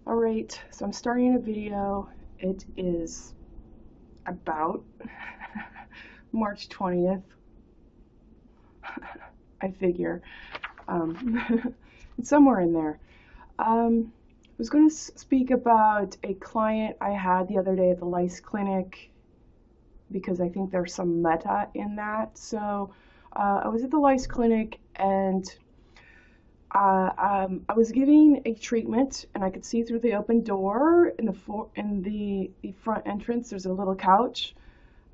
Alright, so I'm starting a video. It is about March 20th, I figure. It's somewhere in there. I was going to speak about a client I had the other day at the lice clinic because I think there's some meta in that. So I was at the lice clinic and I was giving a treatment, and I could see through the open door in the front entrance. There's a little couch,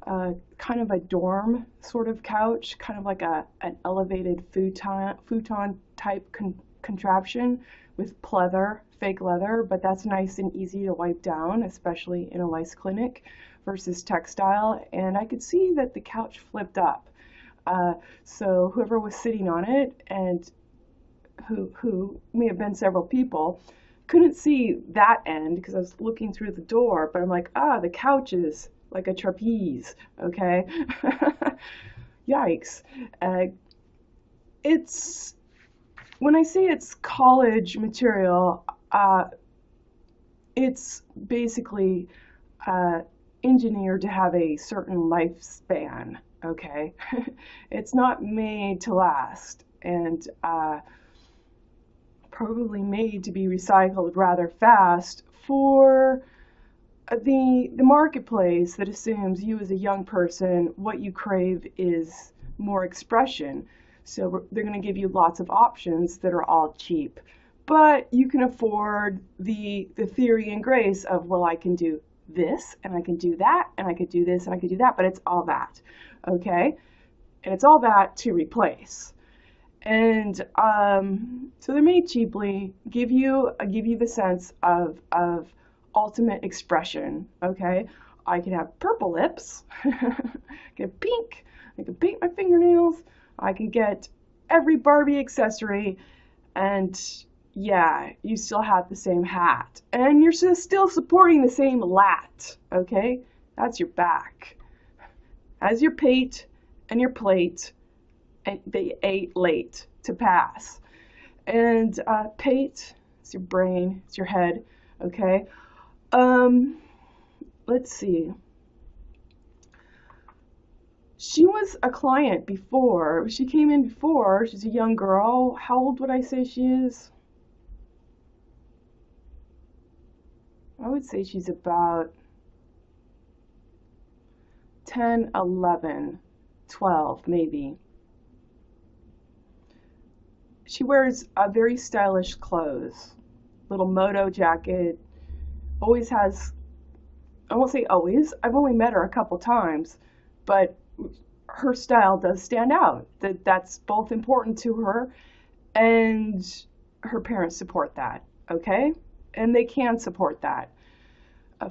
kind of a dorm sort of couch, kind of like an elevated futon type contraption with pleather, fake leather, but that's nice and easy to wipe down, especially in a lice clinic versus textile. And I could see that the couch flipped up. So whoever was sitting on it, and who may have been several people, couldn't see that end because I was looking through the door, but I'm like, the couch is like a trapeze, okay? Yikes. It's, when I say it's college material, it's basically engineered to have a certain lifespan, okay? It's not made to last, and probably made to be recycled rather fast for the marketplace that assumes you as a young person, what you crave is more expression. So they're going to give you lots of options that are all cheap, but you can afford the theory and grace of, well, I can do this and I can do that and I could do this and I could do that, but it's all that, okay? And it's all that to replace. And so they're made cheaply, give you the sense of ultimate expression. Okay, I can have purple lips, get pink, I can paint my fingernails, I can get every Barbie accessory, and yeah, you still have the same hat, and you're still supporting the same lat. Okay, that's your back, as your pate and your plate. And they ate late to pass. And pate, it's your brain, it's your head, okay? Let's see. She was a client before. She came in before. She's a young girl. How old would I say she is? I would say she's about 10, 11, 12 maybe. She wears very stylish clothes, little moto jacket, always has, I won't say always, I've only met her a couple times, but her style does stand out. That's both important to her, and her parents support that, okay? And they can support that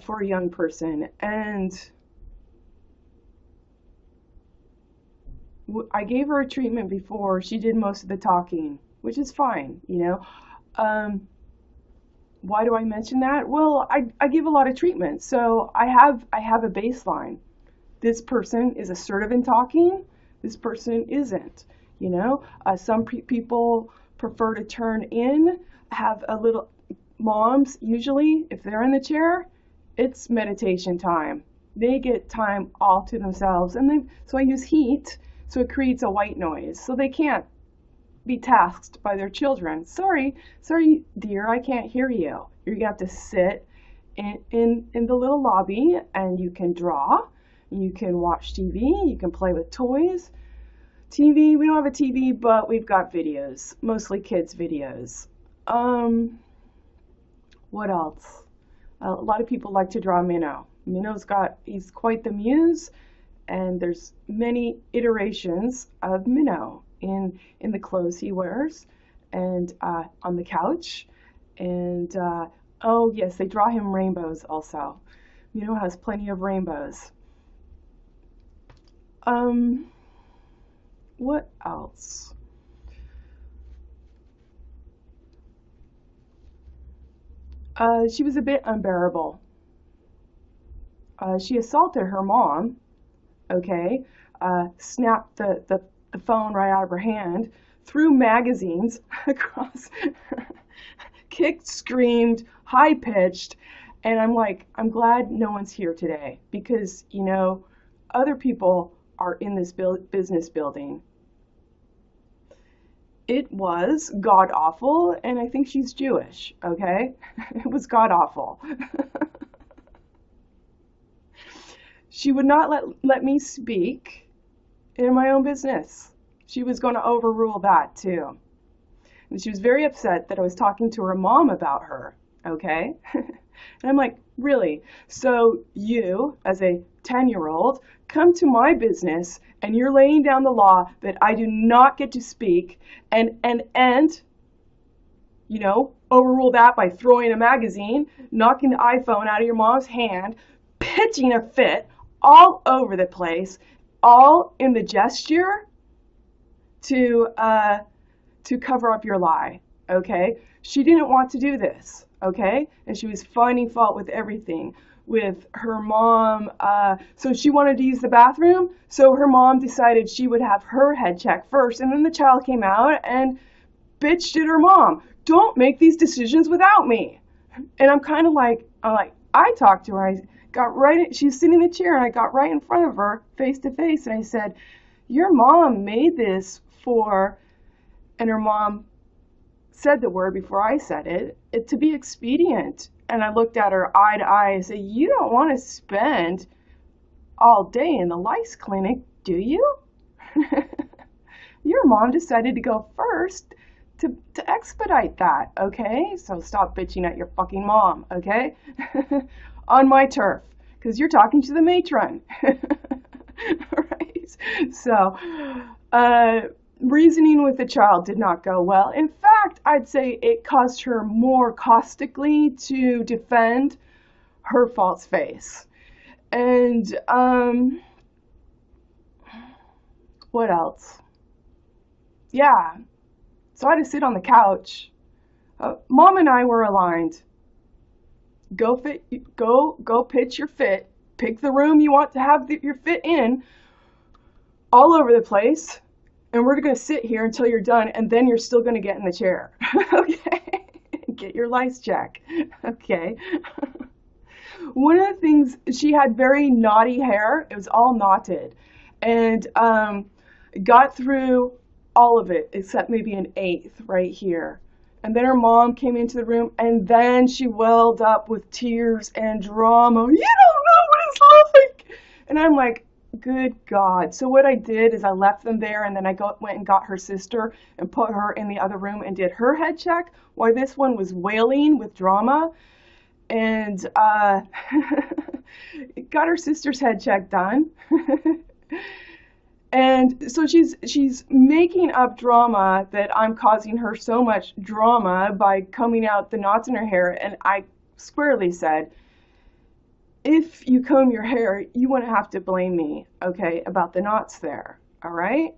for a young person. And I gave her a treatment before. She did most of the talking, which is fine, you know. Why do I mention that? Well, I give a lot of treatment, so I have a baseline. This person is assertive in talking. This person isn't. You know, some people prefer to turn in, have a little. Moms usually, if they're in the chair, it's meditation time. They get time all to themselves, and so I use heat. So it creates a white noise. So they can't be tasked by their children. Sorry, dear, I can't hear you. You have to sit in the little lobby, and you can draw, you can watch TV, you can play with toys. TV, we don't have a TV, but we've got videos, mostly kids' videos. What else? A lot of people like to draw Minnow. He's quite the muse. And there's many iterations of Minnow in the clothes he wears, and on the couch, and oh yes, they draw him rainbows also. Minnow has plenty of rainbows. What else? She was a bit unbearable. She assaulted her mom. Okay, snapped the phone right out of her hand, threw magazines across, kicked, screamed, high-pitched, and I'm like, I'm glad no one's here today because, you know, other people are in this business building. It was god awful, and I think she's Jewish, okay? It was god awful. She would not let me speak in my own business. She was going to overrule that too. And she was very upset that I was talking to her mom about her, okay? And I'm like, really? So you, as a 10-year-old, come to my business and you're laying down the law that I do not get to speak and you know, overrule that by throwing a magazine, knocking the iPhone out of your mom's hand, pitching a fit all over the place, all in the gesture to cover up your lie, okay? She didn't want to do this, okay? And she was finding fault with everything, with her mom. So she wanted to use the bathroom, so her mom decided she would have her head checked first, and then the child came out and bitched at her mom. Don't make these decisions without me. And I'm kind of like, I talked to her. I got right, she was sitting in the chair, and I got right in front of her, face to face, and I said, your mom made this for, and her mom said the word before I said it to be expedient. And I looked at her eye to eye and said, you don't want to spend all day in the lice clinic, do you? Your mom decided to go first to expedite that, okay? So stop bitching at your fucking mom, okay? On my turf, because you're talking to the matron. Right? So, reasoning with the child did not go well. In fact, I'd say it caused her more caustically to defend her false face. And what else? Yeah, so I had to sit on the couch. Mom and I were aligned. Go pitch your fit. Pick the room you want to have your fit in, all over the place. And we're going to sit here until you're done, and then you're still going to get in the chair. Okay? Get your lice check. Okay? One of the things, she had very knotty hair. It was all knotted. And got through all of it, except maybe an eighth right here. And then her mom came into the room, and then she welled up with tears and drama. You don't know what it's like. And I'm like, good God. So what I did is I left them there, and then I went and got her sister and put her in the other room and did her head check while this one was wailing with drama. And got her sister's head check done. And so she's making up drama that I'm causing her so much drama by combing out the knots in her hair. And I squarely said, if you comb your hair, you wouldn't have to blame me, okay, about the knots there, all right?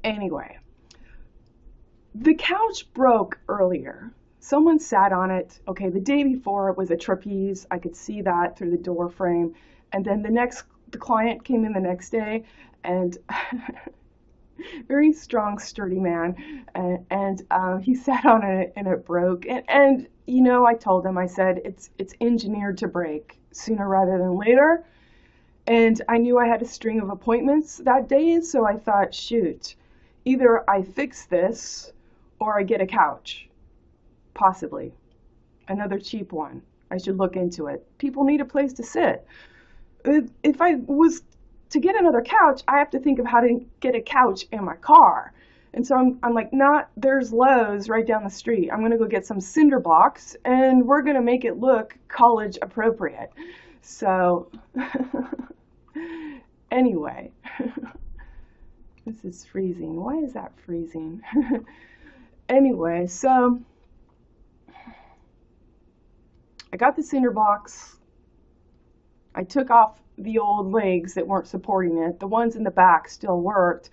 Anyway, the couch broke earlier. Someone sat on it. Okay, the day before it was a trapeze. I could see that through the door frame. And then the client came in the next day, and very strong, sturdy man, and he sat on it and it broke. And you know, I told him, I said, it's engineered to break sooner rather than later. And I knew I had a string of appointments that day, so I thought, shoot, either I fix this or I get a couch. Possibly. Another cheap one. I should look into it. People need a place to sit. If I was to get another couch, I have to think of how to get a couch in my car. And so I'm like, there's Lowe's right down the street. I'm going to go get some cinder blocks, and we're going to make it look college appropriate. So, anyway, this is freezing. Why is that freezing? Anyway, so I got the cinder blocks. I took off the old legs that weren't supporting it. The ones in the back still worked,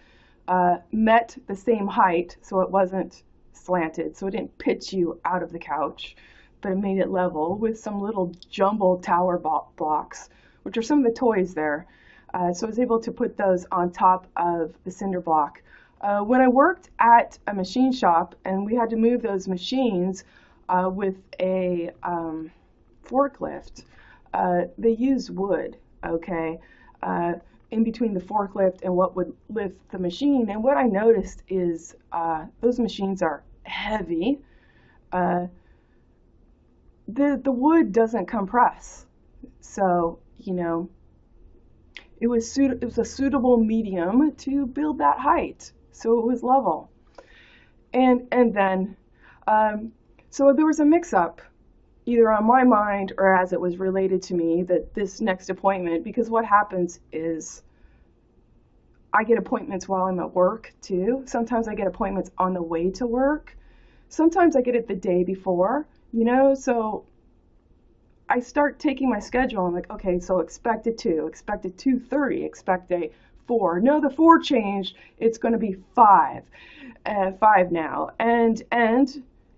met the same height, so it wasn't slanted, so it didn't pitch you out of the couch, but it made it level with some little jumbo tower blocks, which are some of the toys there. So I was able to put those on top of the cinder block. When I worked at a machine shop and we had to move those machines with a forklift, they used wood, okay, in between the forklift and what would lift the machine. And what I noticed is those machines are heavy. The wood doesn't compress. So, you know, it was a suitable medium to build that height. So it was level. And then, so there was a mix-up, either on my mind or as it was related to me, that this next appointment, because what happens is I get appointments while I'm at work too. Sometimes I get appointments on the way to work. Sometimes I get it the day before, you know, so I start taking my schedule. I'm like, okay, so expect a 2, expect a 2:30, expect a 4. No, the 4 changed. It's going to be 5. 5 now. And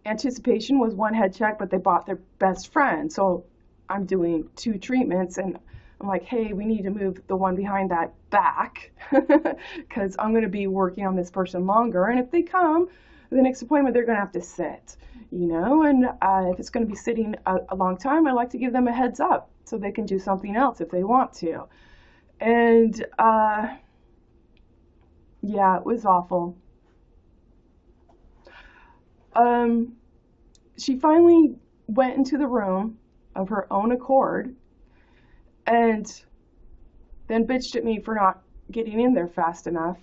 anticipation was 1 head check, but they bought their best friend. So I'm doing 2 treatments, and I'm like, hey, we need to move the one behind that back because I'm going to be working on this person longer. And if they come, the next appointment, they're going to have to sit, you know, and if it's going to be sitting a long time, I like to give them a heads up so they can do something else if they want to. And yeah, it was awful. She finally went into the room of her own accord and then bitched at me for not getting in there fast enough.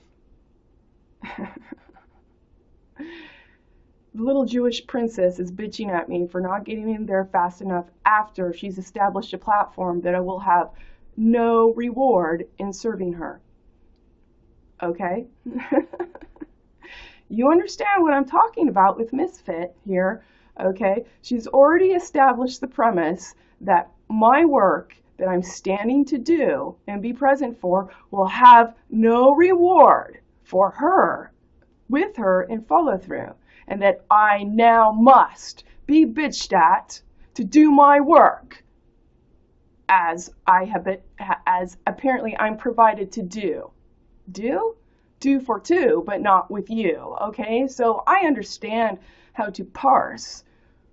The little Jewish princess is bitching at me for not getting in there fast enough after she's established a platform that I will have no reward in serving her. Okay? You understand what I'm talking about with Misfit here, okay? She's already established the premise that my work that I'm standing to do and be present for will have no reward for her, with her in follow through, and that I now must be bitched at to do my work as apparently I'm provided to do. Do for 2, but not with you, okay? So I understand how to parse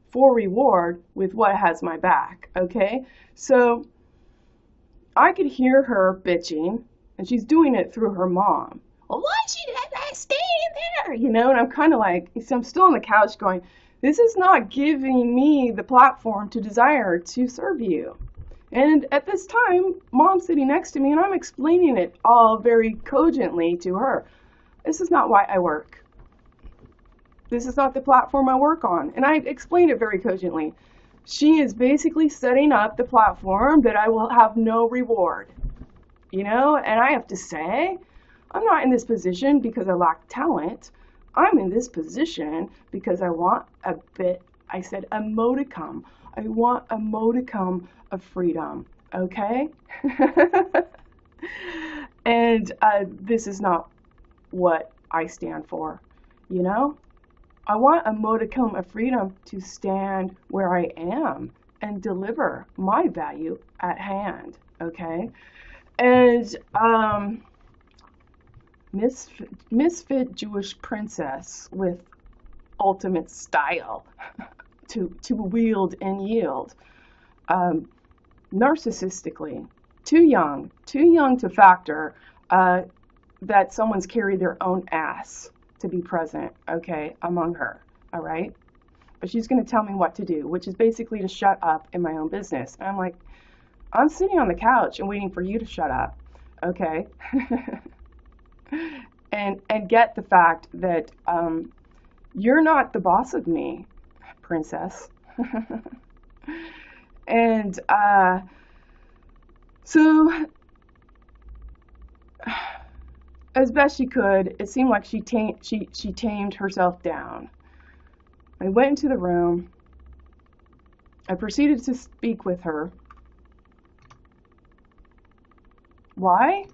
for reward with what has my back, okay? So I could hear her bitching, and she's doing it through her mom. Well, why she stay in there? You know, and I'm kind of like, so I'm still on the couch going, this is not giving me the platform to desire to serve you. And at this time, Mom's sitting next to me, and I'm explaining it all very cogently to her. This is not why I work. This is not the platform I work on. And I explained it very cogently. She is basically setting up the platform that I will have no reward. You know, and I have to say, I'm not in this position because I lack talent. I'm in this position because I want a bit, I said a modicum. I want a modicum of freedom, okay? And this is not what I stand for, you know? I want a modicum of freedom to stand where I am and deliver my value at hand, okay? And misfit Jewish princess with ultimate style to wield and yield, narcissistically, too young to factor that someone's carried their own ass to be present, okay, among her, all right? But she's going to tell me what to do, which is basically to shut up in my own business. And I'm like, I'm sitting on the couch and waiting for you to shut up, okay? and get the fact that you're not the boss of me, princess. And so as best she could, it seemed like she tamed herself down. I went into the room. I proceeded to speak with her. Why?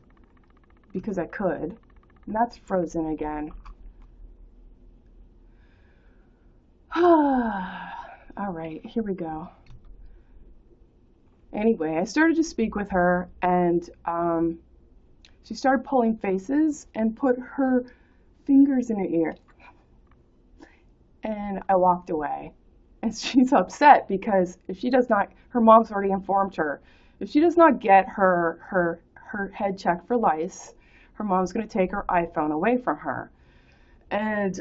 Because I could. And that's frozen again. All right, here we go. Anyway, I started to speak with her, and she started pulling faces and put her fingers in her ear. And I walked away. And she's upset because if she does not, her mom's already informed her, if she does not get her head checked for lice, her mom's going to take her iPhone away from her. And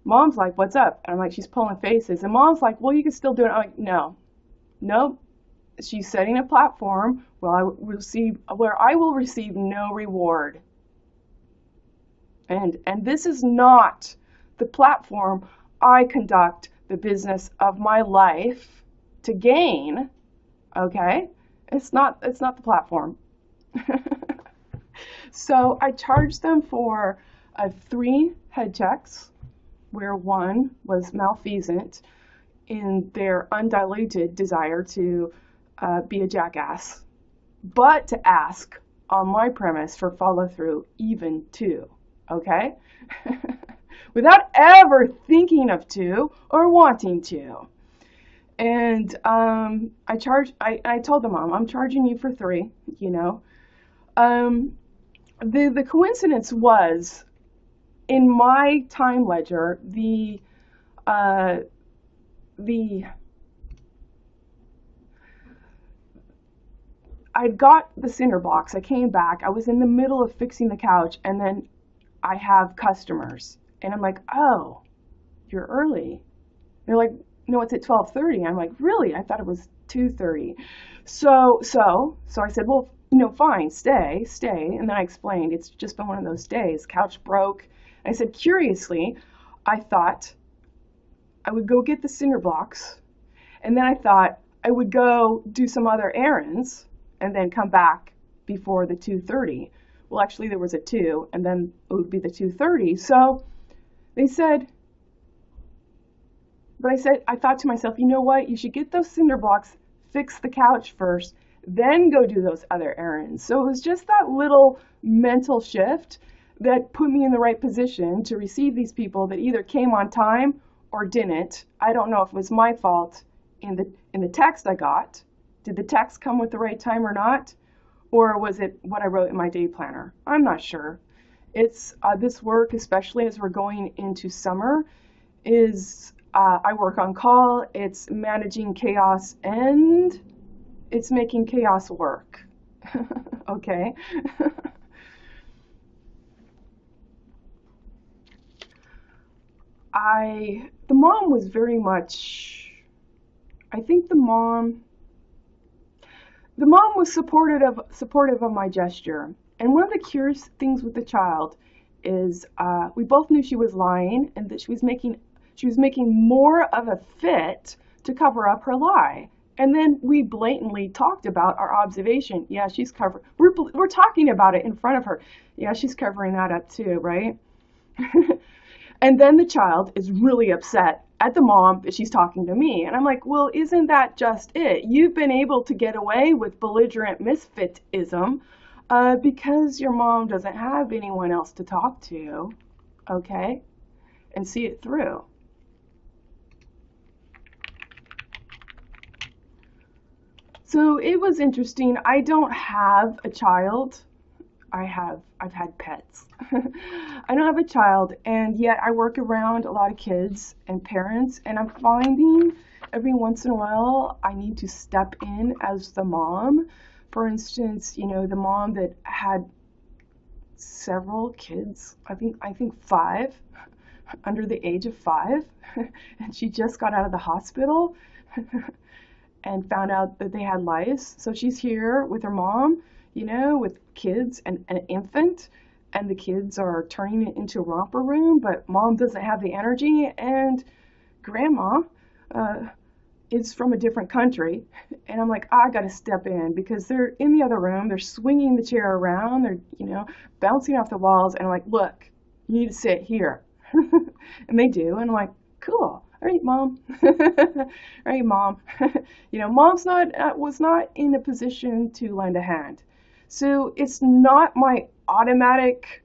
mom's like, what's up? And I'm like, she's pulling faces. And mom's like, well, you can still do it. I'm like, no, nope. She's setting a platform where I will receive no reward. And this is not the platform I conduct the business of my life to gain. Okay? It's not the platform. So I charged them for 3 head checks, where one was malfeasant in their undiluted desire to be a jackass, but to ask on my premise for follow through even too. Okay? Without ever thinking of to or wanting to. And I told the mom, I'm charging you for 3, you know. The coincidence was, in my time ledger, I'd got the cinder blocks. I came back. I was in the middle of fixing the couch, and then I have customers. And I'm like, oh, you're early. They're like, no, it's at 12:30. I'm like, really? I thought it was 2:30. So I said, well, you know, fine, stay. And then I explained, it's just been one of those days. Couch broke. I said, curiously, I thought I would go get the cinder blocks, and then I thought I would go do some other errands and then come back before the 2:30. Well, actually, there was a 2, and then it would be the 2:30. So they said, but I thought to myself, you know what? You should get those cinder blocks, fix the couch first, then go do those other errands. So it was just that little mental shift that put me in the right position to receive these people that either came on time or didn't. I don't know if it was my fault in the text I got. Did the text come with the right time or not? Or was it what I wrote in my day planner? I'm not sure. It's this work, especially as we're going into summer, is I work on call. It's managing chaos and it's making chaos work. Okay. The mom was very much, I think the mom was supportive of my gesture. And one of the curious things with the child is we both knew she was lying and that she was making more of a fit to cover up her lie. And then we blatantly talked about our observation. Yeah, she's covering. We're talking about it in front of her. Yeah, she's covering that up too, right? And then the child is really upset at the mom that she's talking to me. And I'm like, well, isn't that just it? You've been able to get away with belligerent misfitism because your mom doesn't have anyone else to talk to, okay? And see it through. So it was interesting. I don't have a child. I've had pets. I don't have a child, and yet I work around a lot of kids and parents, and I'm finding every once in a while I need to step in as the mom. For instance, you know, the mom that had several kids, I think 5, under the age of 5, and she just got out of the hospital and found out that they had lice. So she's here with her mom, you know, with kids and an infant, and the kids are turning it into a romper room, but mom doesn't have the energy, and grandma is from a different country, and I'm like, I gotta step in because they're in the other room, they're swinging the chair around, they're, you know, bouncing off the walls, and I'm like, look, you need to sit here. And they do, and I'm like, cool. All right, mom. All right, mom. You know, mom's was not in a position to lend a hand. So it's not my automatic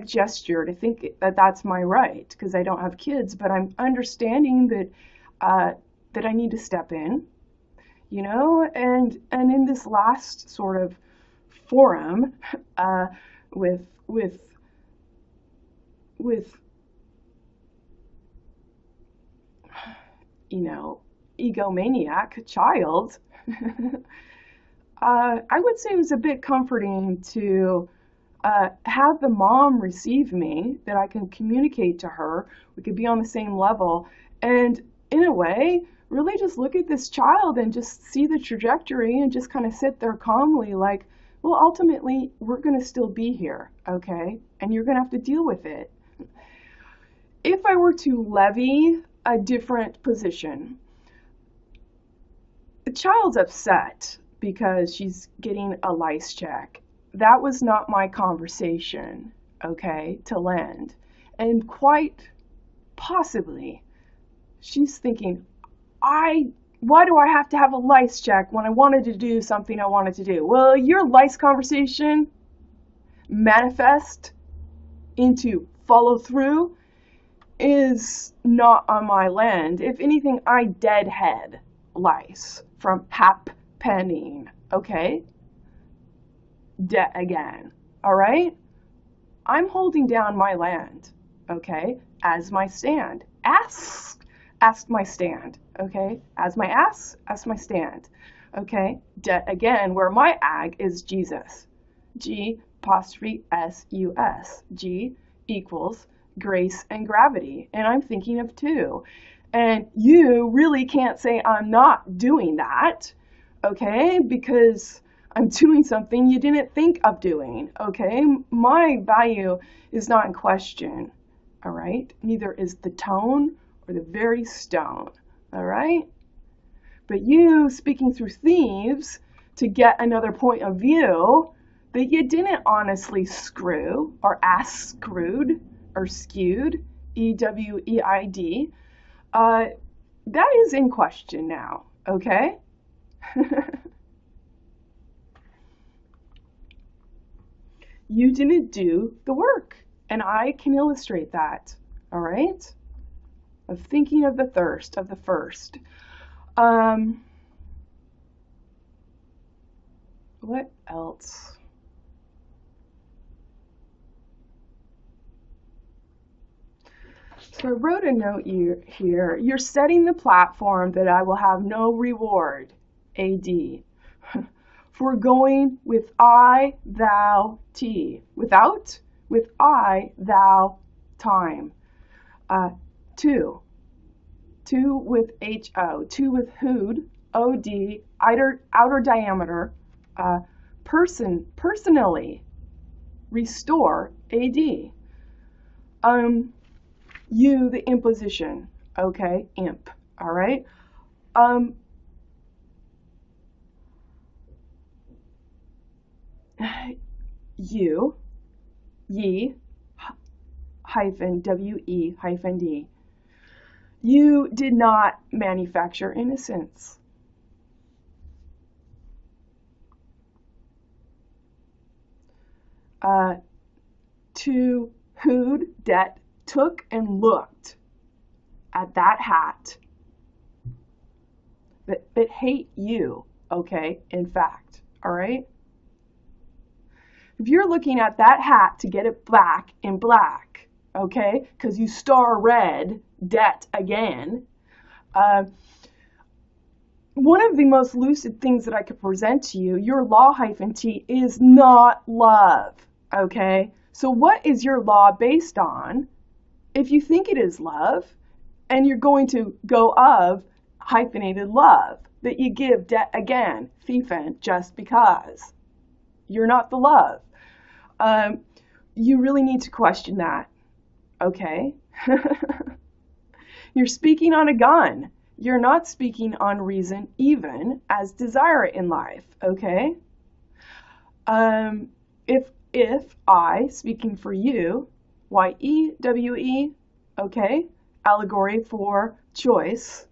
gesture to think that that's my right because I don't have kids, but I'm understanding that that I need to step in, you know, and in this last sort of forum with you know, egomaniac child, I would say it was a bit comforting to have the mom receive me, that I can communicate to her, we could be on the same level, and in a way, really just look at this child and just see the trajectory and just kind of sit there calmly like, well, ultimately, we're going to still be here, okay? And you're going to have to deal with it. If I were to levy a different position, the child's upset because she's getting a lice check. That was not my conversation, okay, to land. And quite possibly, she's thinking, why do I have to have a lice check when I wanted to do something I wanted to do? Well, your lice conversation manifest into follow through is not on my land. If anything, I deadhead lice from happening, okay? Again, all right? I'm holding down my land, okay, as my stand. Ask my stand, okay? As my ask my stand, okay? Again, where my ag is Jesus. G'(S)U)S. G equals grace and gravity, and I'm thinking of two. And you really can't say I'm not doing that, okay? Because I'm doing something you didn't think of doing, okay? My value is not in question, all right? Neither is the tone or the very stone, all right? But you speaking through thieves to get another point of view that you didn't honestly screw or ask screwed or skewed, E-W-E-I-D, that is in question now, okay? You didn't do the work, and I can illustrate that, all right? Of thinking of the thirst, of the first. What else? So I wrote a note here. You're setting the platform that I will have no reward, AD, for going with I, thou, T. Without? With I, thou, time. Two with HO. Two with hood, OD, outer diameter. Personally. Restore, AD. You, the imposition, okay, imp, all right? You, ye, hyphen, W-E, hyphen D. You did not manufacture innocence. To who'd debt took and looked at that hat that hate you, okay, in fact, all right? If you're looking at that hat to get it back in black, okay, because you star red debt again, one of the most lucid things that I could present to you, your law-t is not love, okay? So what is your law based on? If you think it is love, and you're going to go of hyphenated love, that you give debt again, hie-ven-t, just because. You're not the love. You really need to question that, okay? You're speaking on a gun. You're not speaking on reason even as desire in life, okay? If I, speaking for you, Y-E-W-E, okay, allegory for choice.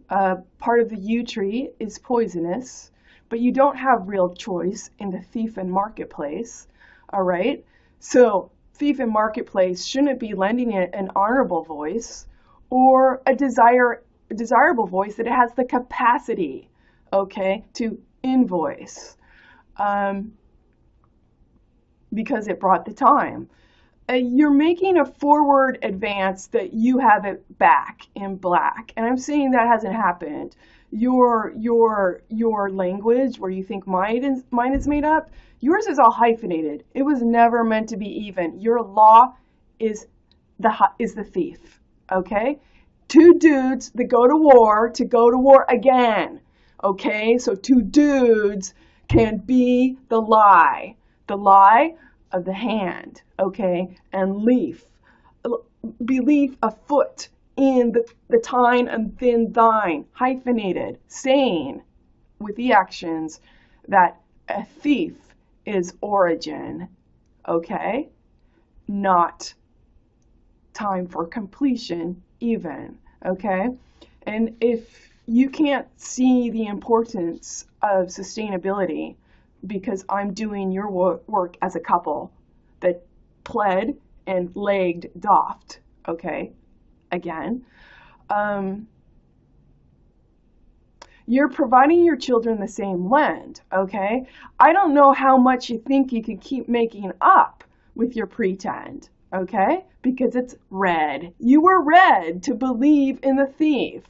Part of the yew tree is poisonous, but you don't have real choice in the thief and marketplace, all right? So thief and marketplace shouldn't be lending it an honorable voice or a desirable voice that it has the capacity, okay, to invoice. because it brought the time. You're making a forward advance that you have it back in black. And I'm saying that hasn't happened. Your language, where you think mine is made up, yours is all hyphenated. It was never meant to be even. Your law is the thief, okay? Two dudes that go to war again, okay? So two dudes can be the lie of the hand, okay? And belief afoot in the tine and thin thine, hyphenated, saying with the actions that a thief is origin, okay? Not time for completion even, okay? And if you can't see the importance of sustainability because I'm doing your work as a couple that pled and legged doffed, okay? Again, you're providing your children the same land, okay? I don't know how much you think you can keep making up with your pretend, okay? Because it's red. You were red to believe in the thief,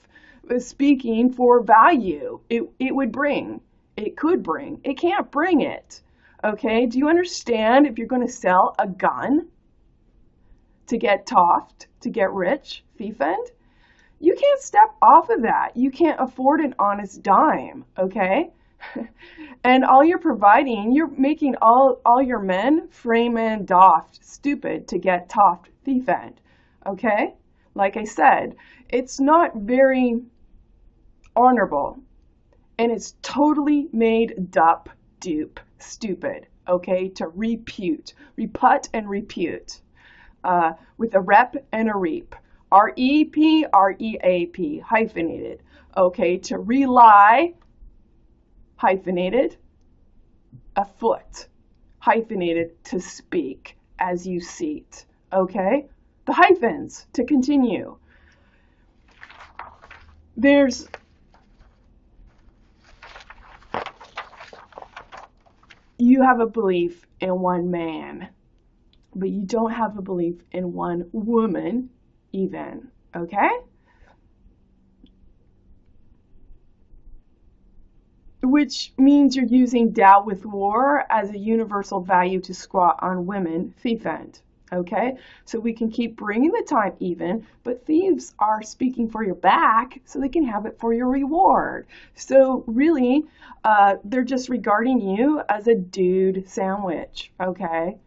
speaking for value it would bring. It could bring. It can't bring it, okay? Do you understand if you're going to sell a gun to get toffed, to get rich, thief-end? You can't step off of that. You can't afford an honest dime, okay? And all you're providing, you're making all your men, frame-end, doffed, stupid to get toffed, thief-end, okay? Like I said, it's not very honorable, and it's totally made up, dupe, stupid, okay? To reput and repute, with a rep and a reap. R-E-P, R-E-A-P, hyphenated, okay? To rely, hyphenated, afoot, hyphenated, to speak as you seat, okay? The hyphens to continue. You have a belief in one man, but you don't have a belief in one woman even, okay? Which means you're using Tao with war as a universal value to squat on women, thief-end, okay? So we can keep bringing the time even, but thieves are speaking for your back so they can have it for your reward. So really, they're just regarding you as a dude sandwich, okay?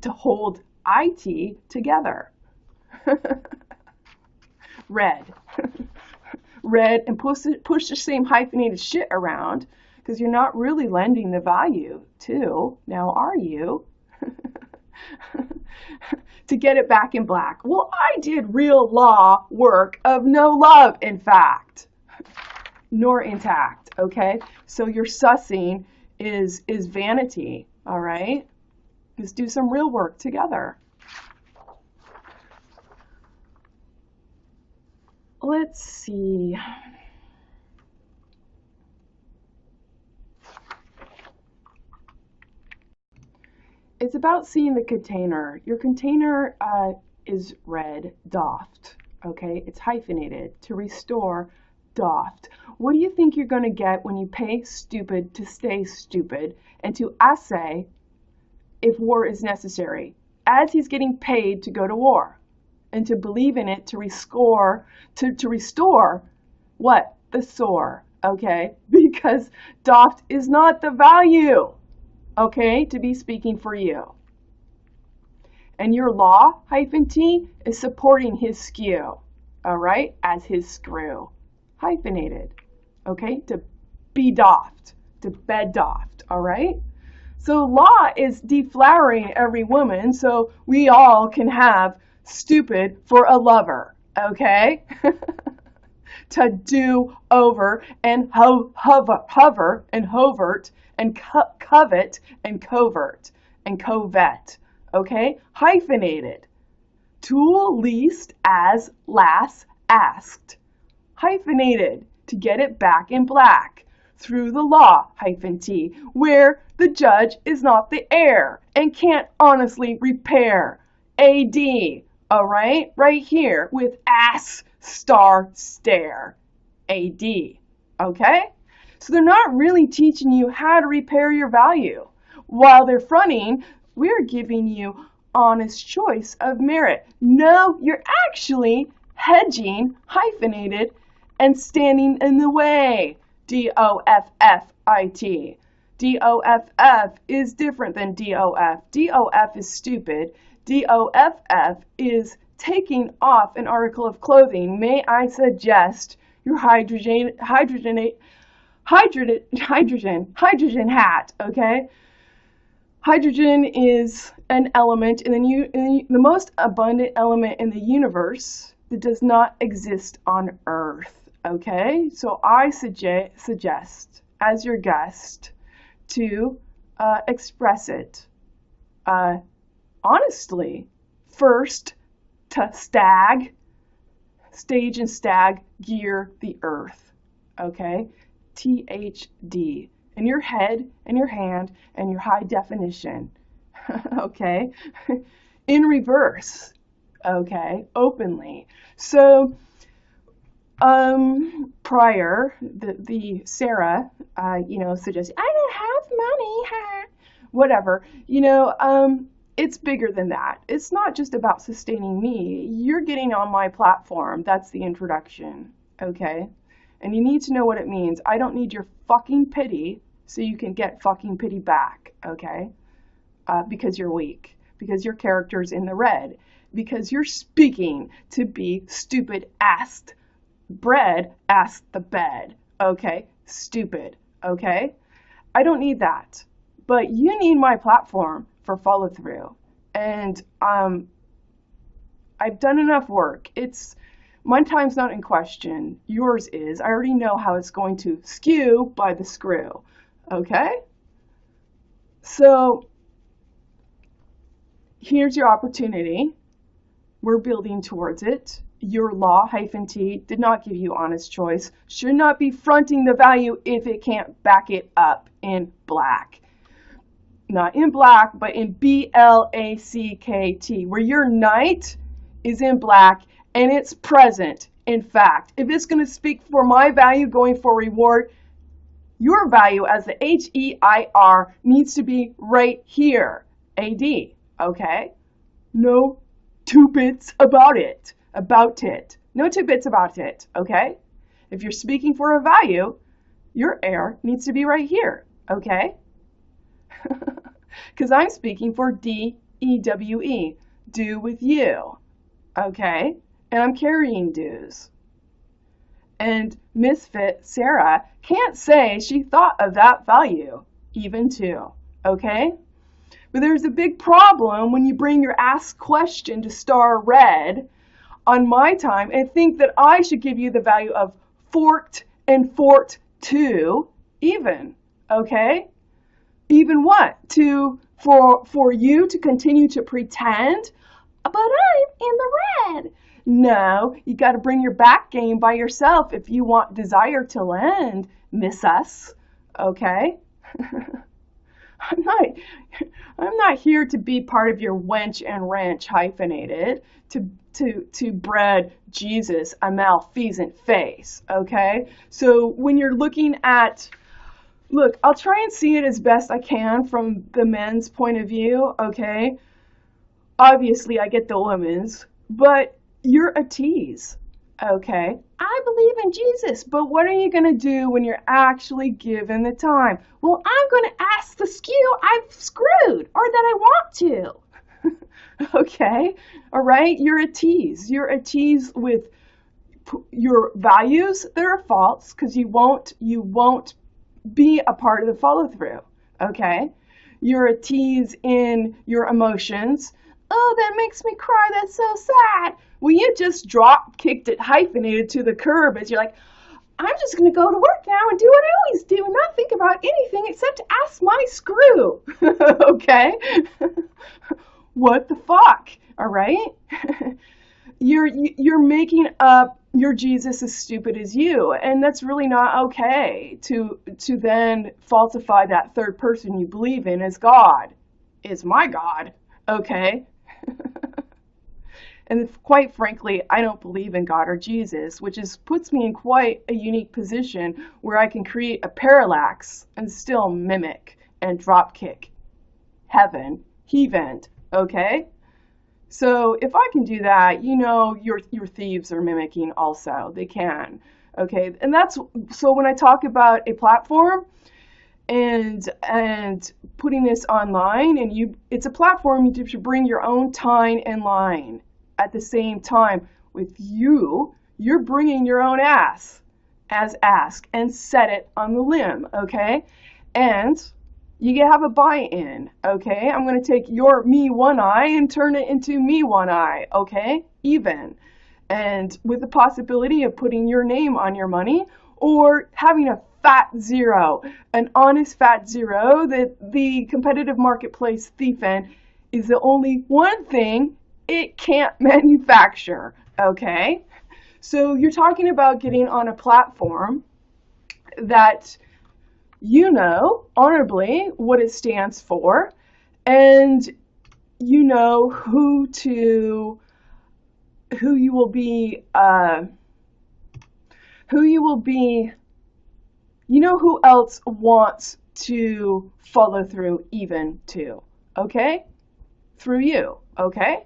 To hold IT together. Red. Red, and push the same hyphenated shit around because you're not really lending the value to, now are you? To get it back in black. Well, I did real law work of no love, in fact, nor intact, okay? So your sussing is vanity, all right? Let's do some real work together. Let's see. It's about seeing the container. Your container is red, doffed, okay? It's hyphenated, to restore, doffed. What do you think you're going to get when you pay stupid to stay stupid and to assay if war is necessary, as he's getting paid to go to war? And to believe in it, to restore what? The sore, okay? Because doffed is not the value, okay, to be speaking for you. And your law, -t, is supporting his skew, all right, as his screw, hyphenated, okay, to be doffed, to bed doffed, all right? So law is deflowering every woman so we all can have stupid for a lover, okay? To do over and hover and hovert and covet and covert and covet, okay? Hyphenated. To least as last asked. Hyphenated to get it back in black through the law, -t, where The judge is not the heir and can't honestly repair. AD, all right? Right here with ass star stare. AD, okay? So they're not really teaching you how to repair your value. While they're fronting, we're giving you honest choice of merit. No, you're actually hedging, hyphenated, and standing in the way. D-O-F-F-I-T. D-O-F-F is different than D-O-F. D-O-F is stupid. D-O-F-F is taking off an article of clothing. May I suggest your hydrogen hat, okay? Hydrogen is an element in the most abundant element in the universe that does not exist on Earth, okay? So I suggest, as your guest, to express it honestly. First, to stage and stag gear the Earth, okay? THD. In your head and your hand and your high definition, okay? In reverse, okay? Openly. So, prior, the Sarah, suggested, I don't have money, whatever, it's bigger than that. It's not just about sustaining me. You're getting on my platform. That's the introduction, okay? And you need to know what it means. I don't need your fucking pity so you can get fucking pity back, okay? Because you're weak. Because your character's in the red. Because you're speaking to be stupid asked bread, asked the bed, okay? Stupid, okay? I don't need that. But you need my platform for follow through. And I've done enough work. My time's not in question. Yours is. I already know how it's going to skew by the screw. Okay? So, here's your opportunity. We're building towards it. Your law-t did not give you honest choice. Should not be fronting the value if it can't back it up in black. Not in black, but in B-L-A-C-K-T, where your knight is in black and it's present. In fact, if it's going to speak for my value going for reward, your value as the H-E-I-R needs to be right here, A-D, okay? No two bits about it, No two bits about it, okay? If you're speaking for a value, your heir needs to be right here, okay? Because I'm speaking for D-E-W-E, do with you, okay? And I'm carrying dues. And Misfit Sarah can't say she thought of that value, even too, okay? But there's a big problem when you bring your ask question to star red on my time and think that I should give you the value of forked and forked to even, okay? Even what? For you to continue to pretend, but I'm in the red. No, you got to bring your back game by yourself if you want desire to lend, miss us, okay? I'm not here to be part of your wench and ranch hyphenated to bread Jesus a malfeasant face, okay? So when you're looking at, look, I'll try and see it as best I can from the men's point of view, okay? Obviously, I get the women's, but you're a tease, okay? I believe in Jesus, but what are you going to do when you're actually given the time? Well, I'm going to ask the skew I've screwed or that I want to. Okay? All right? You're a tease. You're a tease with your values that are false because you won't be a part of the follow through. Okay? You're a tease in your emotions. Oh, that makes me cry. That's so sad. Well, you just kicked it hyphenated to the curb as you're like, I'm just going to go to work now and do what I always do and not think about anything except to ask my screw. Okay? What the fuck? All right? You're making up your Jesus as stupid as you, and that's really not okay to then falsify that third person you believe in as God, is my God, okay? And quite frankly, I don't believe in God or Jesus, which puts me in quite a unique position where I can create a parallax and still mimic and dropkick heaven, hie-ven-t, okay? So if I can do that, you know, your thieves are mimicking also. They can, okay? And that's, so when I talk about a platform and putting this online, and it's a platform, you should bring your own time and line at the same time. With you're bringing your own ass as ask and set it on the limb, okay? And you have a buy-in, okay? I'm going to take your me one eye and turn it into me one eye, okay? Even. And with the possibility of putting your name on your money or having a fat zero, an honest fat zero that the competitive marketplace thief-in is the only one thing it can't manufacture, okay? So you're talking about getting on a platform that you know honorably what it stands for, and you know who you will be, you know who else wants to follow through even too, okay? Through you, okay?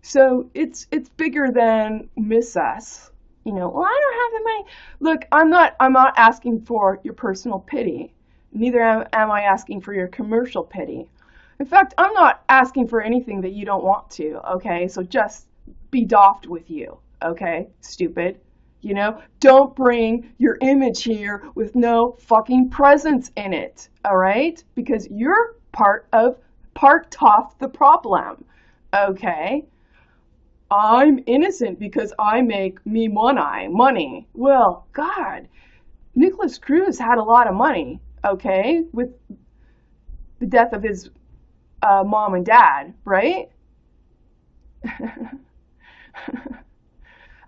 So it's bigger than miss us. You know, well, I don't have the money. Look, I'm not asking for your personal pity. Neither am I asking for your commercial pity. In fact, I'm not asking for anything that you don't want to, okay? So just be doffed with you, okay? Stupid. You know, don't bring your image here with no fucking presence in it, all right? Because you're part of the problem, okay? I'm innocent because I make me one eye money. Well, God, Nicholas Cruz had a lot of money, okay, with the death of his mom and dad, right?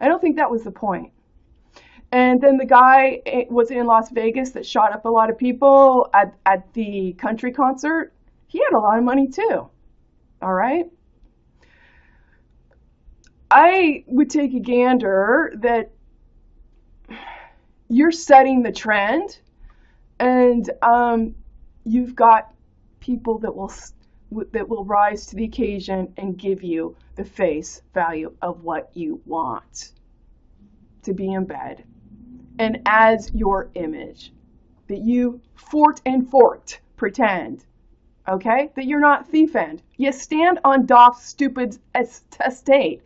I don't think that was the point. And then the guy was in Las Vegas that shot up a lot of people at the country concert. He had a lot of money too, all right? I would take a gander that you're setting the trend, and you've got people that will rise to the occasion and give you the face value of what you want to be in bed, and as your image that you forked pretend, okay, that you're not thief-end. You stand on Doff's stupid estate.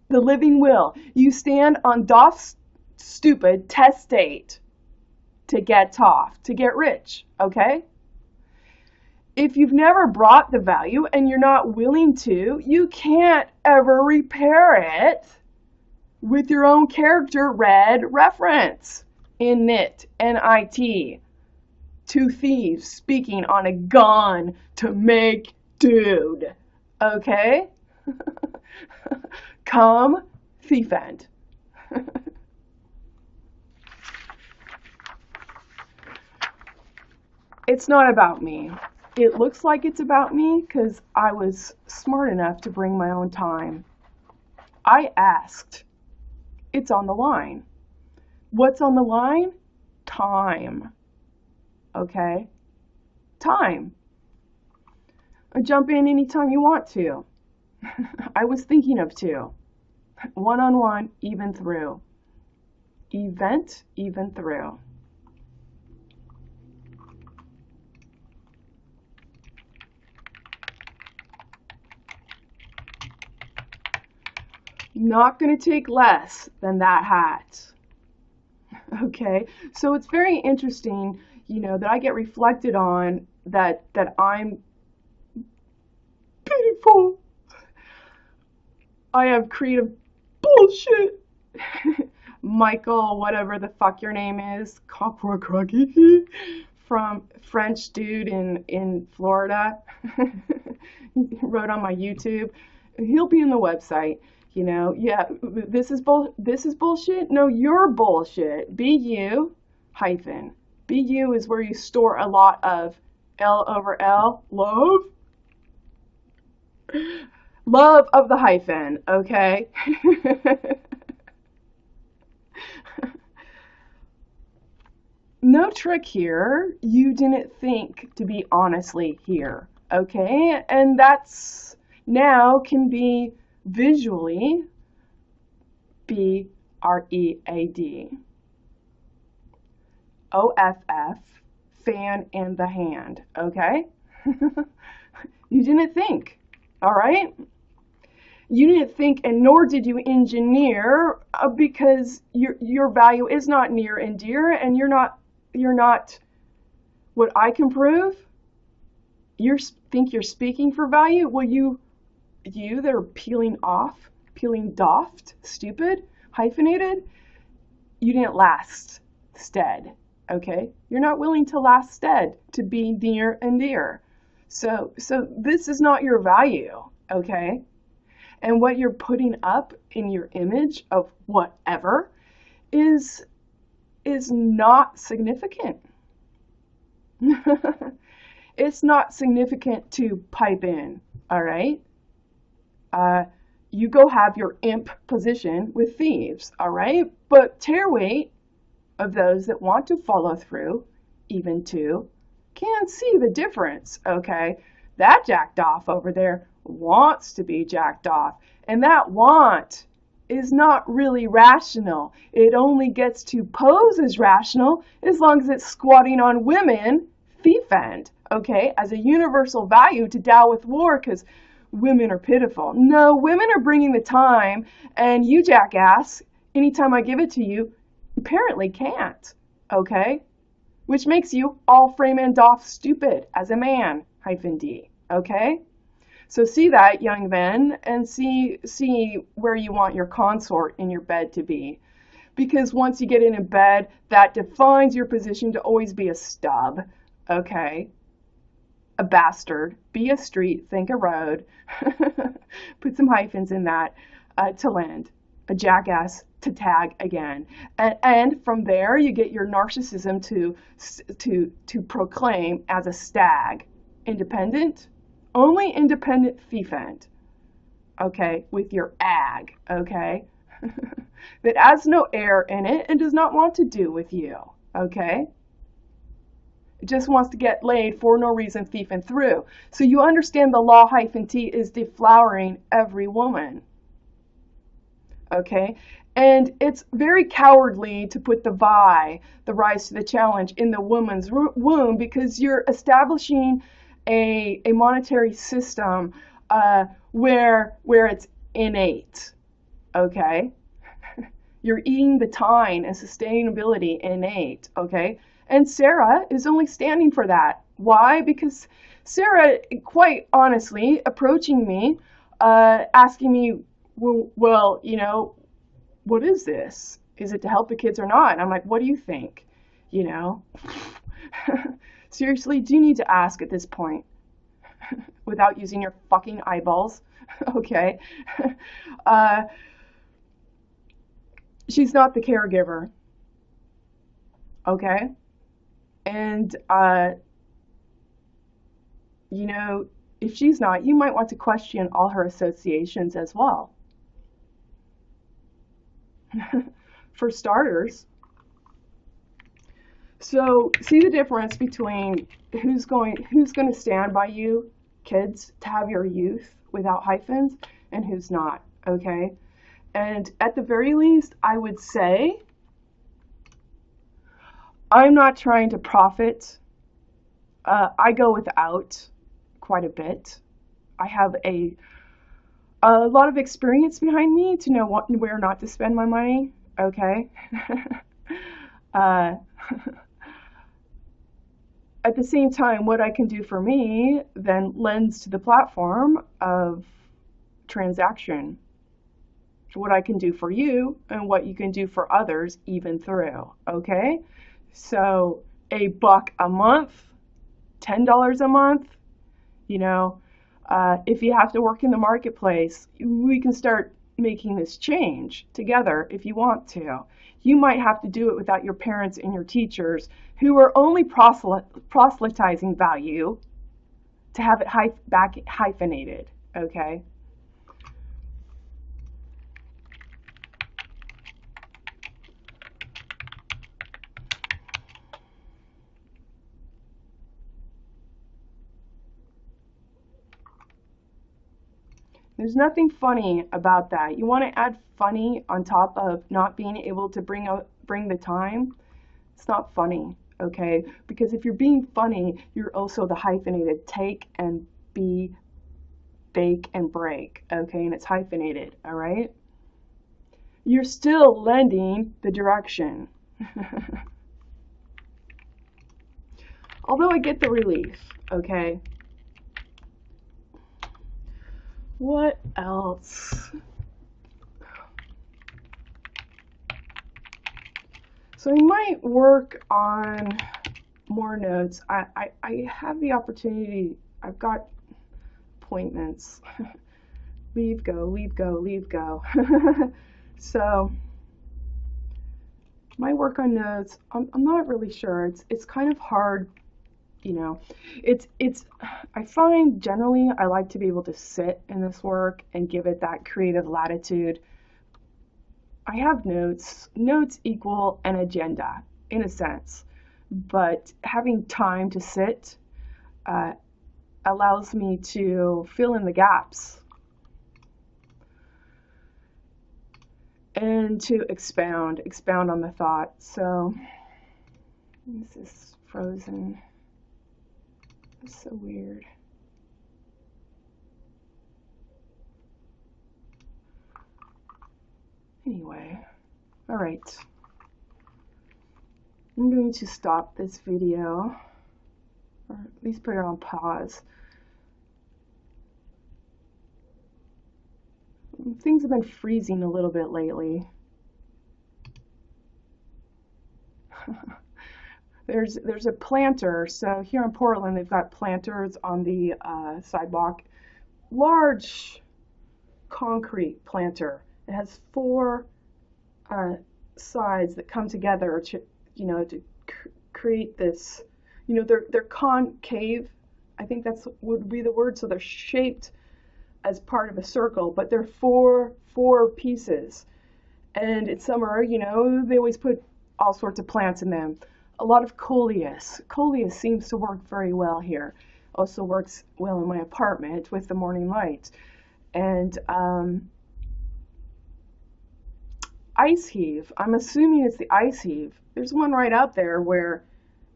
The living will. You stand on Doff's stupid testate to get toff, to get rich, okay? If you've never brought the value and you're not willing to, you can't ever repair it with your own character read reference in NIT, N-I-T. Two thieves speaking on a gun to make dude, okay? Come, thief-end. It's not about me. It looks like it's about me because I was smart enough to bring my own time. I asked. It's on the line. What's on the line? Time. Okay? Time. Jump in anytime you want to. I was thinking of two. One-on-one, even through. Event, even through. Not going to take less than that hat. Okay, so it's very interesting, you know, that I get reflected on that I'm beautiful. I have creative bullshit. Michael, whatever the fuck your name is, from French dude in Florida, he wrote on my YouTube. He'll be in the website. You know, yeah, this is bullshit. No, you're bullshit. BU hyphen. BU is where you store a lot of L/L, love. Love of the hyphen, okay? No trick here. You didn't think to be honestly here, okay? And that's now can be visually B-R-E-A-D. O-F-F, fan and the hand, okay? You didn't think, all right? You didn't think, and nor did you engineer, because your value is not near and dear, and you're not what I can prove. You think you're speaking for value? Well, you that are peeling doffed, stupid, hyphenated, you didn't last stead, okay? You're not willing to last stead, to be near and dear. So this is not your value, okay? And what you're putting up in your image of whatever is not significant. It's not significant to pipe in, all right? You go have your imp position with thieves, all right? But tear weight of those that want to follow through, even to, can see the difference, okay? That jacked off over there wants to be jacked off, and that want is not really rational. It only gets to pose as rational as long as it's squatting on women, f-aLL, okay, as a universal value to deal with war, because women are pitiful. No, women are bringing the time, and you jackass, anytime I give it to you, apparently can't, okay? Which makes you all frame and doff stupid as a man, -d, okay? So see that, young men, and see where you want your consort in your bed to be. Because once you get in bed, that defines your position to always be a stub, okay? A bastard, be a street, think a road, put some hyphens in that, to land, a jackass to tag again. And from there, you get your narcissism to proclaim as a stag, independent, only independent f-aLL, okay, with your ag, okay, that has no air in it and does not want to do with you, okay? It just wants to get laid for no reason, thief and through. So you understand the law -t is deflowering every woman, okay? And it's very cowardly to put the rise to the challenge, in the woman's womb, because you're establishing a monetary system where it's innate, okay? You're eating the time and sustainability innate, okay? And Sarah is only standing for that. Why? Because Sarah, quite honestly, approaching me, asking me, well, you know, what is this? Is it to help the kids or not? And I'm like, what do you think? You know? Seriously, do you need to ask at this point? Without using your fucking eyeballs? Okay. She's not the caregiver. Okay? And, you know, if she's not, you might want to question all her associations as well. For starters. So see the difference between who's going to stand by you, kids, to have your youth without hyphens, and who's not, okay? And at the very least, I would say, I'm not trying to profit. I go without quite a bit. I have a lot of experience behind me to know where not to spend my money, okay? At the same time, what I can do for me then lends to the platform of transaction. What I can do for you and what you can do for others, even through, okay? So $1 a month, $10 a month, you know, if you have to work in the marketplace, we can start making this change together if you want to. You might have to do it without your parents and your teachers, who are only proselytizing value to have it back hyphenated, okay? There's nothing funny about that. You want to add funny on top of not being able to bring the time? It's not funny, okay? Because if you're being funny, you're also the hyphenated take and be, bake and break, okay? And it's hyphenated, all right? You're still lending the direction. Although I get the relief, okay? What else? So I might work on more notes. I have the opportunity. I've got appointments. Leave, go, leave, go, leave, go. So might work on notes. I'm not really sure. It's kind of hard, you know. I find generally I like to be able to sit in this work and give it that creative latitude. I have notes. Notes equal an agenda in a sense, but having time to sit allows me to fill in the gaps and to expound on the thought. So this is frozen. It's so weird. Anyway, all right. I'm going to stop this video, or at least put it on pause. Things have been freezing a little bit lately. There's a planter. So here in Portland, they've got planters on the sidewalk. Large concrete planter. It has 4 sides that come together to, to create this. They're concave. I think that's would be the word. So they're shaped as part of a circle, but they're four pieces. And in summer, they always put all sorts of plants in them. A lot of coleus. Coleus seems to work very well here. Also works well in my apartment with the morning light. And ice heave. I'm assuming it's the ice heave. There's one right out there where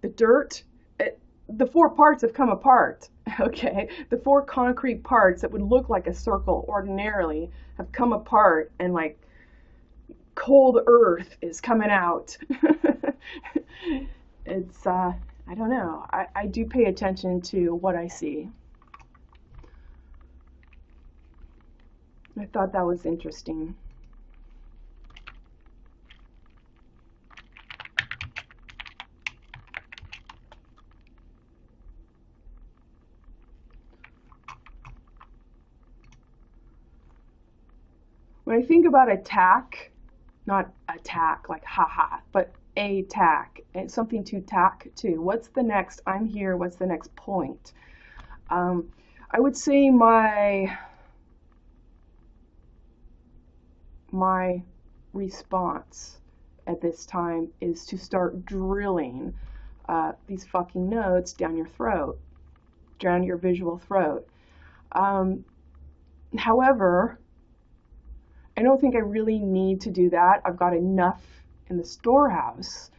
the dirt, the 4 parts have come apart. Okay, the 4 concrete parts that would look like a circle ordinarily have come apart, and like cold earth is coming out. It's I don't know. I do pay attention to what I see. I thought that was interesting. When I think about attack, not attack like haha, but a tack, and something to tack to. What's the next? I'm here. What's the next point? I would say my response at this time is to start drilling these fucking notes down your throat, down your visual throat. However, I don't think I really need to do that. I've got enough in the storehouse.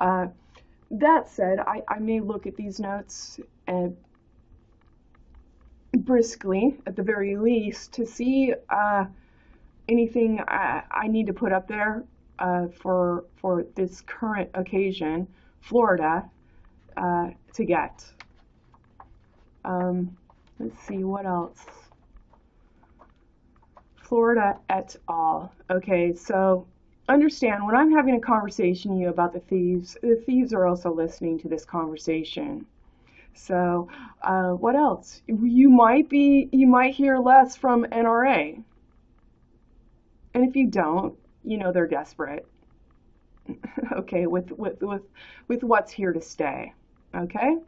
That said, I may look at these notes and briskly, at the very least, to see anything I need to put up there for this current occasion, Florida, to get. Let's see, what else? Florida et al. Okay, so understand, when I'm having a conversation to you about the thieves are also listening to this conversation. So what else? You might hear less from NRA. And if you don't, you know they're desperate. Okay, with what's here to stay. Okay?